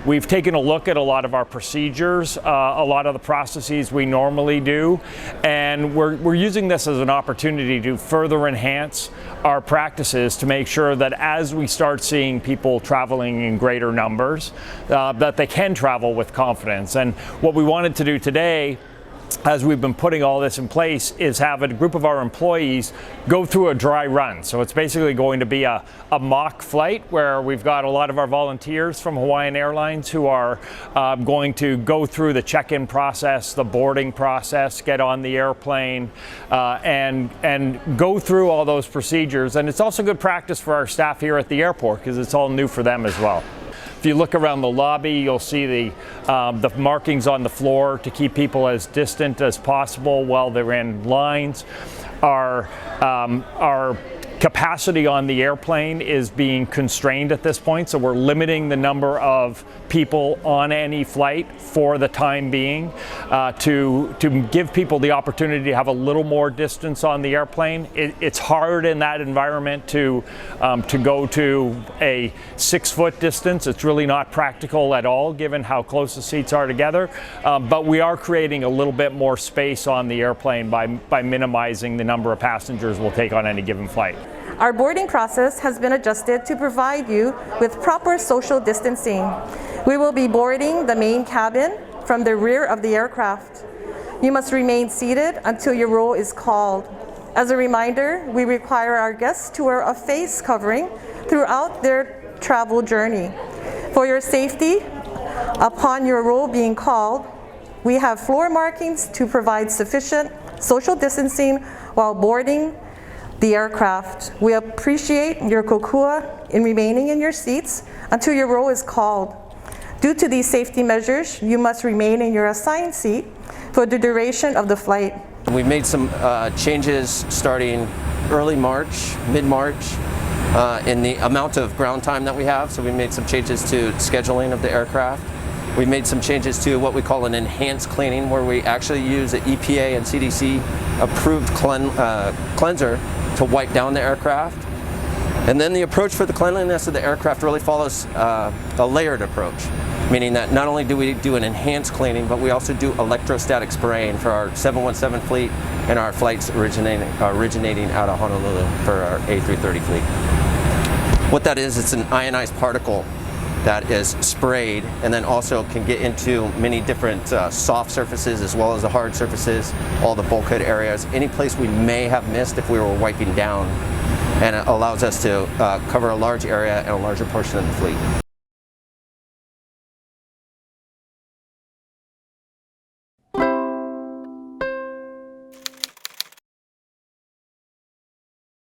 We've taken a look at a lot of our procedures, a lot of the processes we normally do, and we're using this as an opportunity to further enhance our practices to make sure that as we start seeing people traveling in greater numbers, that they can travel with confidence. And what we wanted to do today, as we've been putting all this in place, is have a group of our employees go through a dry run. So it's basically going to be a mock flight where we've got a lot of our volunteers from Hawaiian Airlines who are going to go through the check-in process, the boarding process, get on the airplane, and go through all those procedures. And it's also good practice for our staff here at the airport because it's all new for them as well. If you look around the lobby, you'll see the markings on the floor to keep people as distant as possible while they're in lines. Our capacity on the airplane is being constrained at this point, so we're limiting the number of people on any flight for the time being to give people the opportunity to have a little more distance on the airplane. It's hard in that environment to go to a 6-foot distance. It's really not practical at all given how close the seats are together, but we are creating a little bit more space on the airplane by minimizing the number of passengers we'll take on any given flight. Our boarding process has been adjusted to provide you with proper social distancing. We will be boarding the main cabin from the rear of the aircraft. You must remain seated until your roll is called. As a reminder, we require our guests to wear a face covering throughout their travel journey. For your safety, upon your roll being called, we have floor markings to provide sufficient social distancing while boarding the aircraft. We appreciate your kokua in remaining in your seats until your roll is called. Due to these safety measures, you must remain in your assigned seat for the duration of the flight. We made some changes starting early March, mid-March, in the amount of ground time that we have. So we made some changes to scheduling of the aircraft. We made some changes to what we call an enhanced cleaning, where we actually use an EPA and CDC approved cleanser to wipe down the aircraft. And then the approach for the cleanliness of the aircraft really follows a layered approach, meaning that not only do we do an enhanced cleaning, but we also do electrostatic spraying for our 717 fleet and our flights originating out of Honolulu for our A330 fleet. What that is, it's an ionized particle that is sprayed and then also can get into many different soft surfaces as well as the hard surfaces, all the bulkhead areas, any place we may have missed if we were wiping down, and it allows us to cover a large area and a larger portion of the fleet.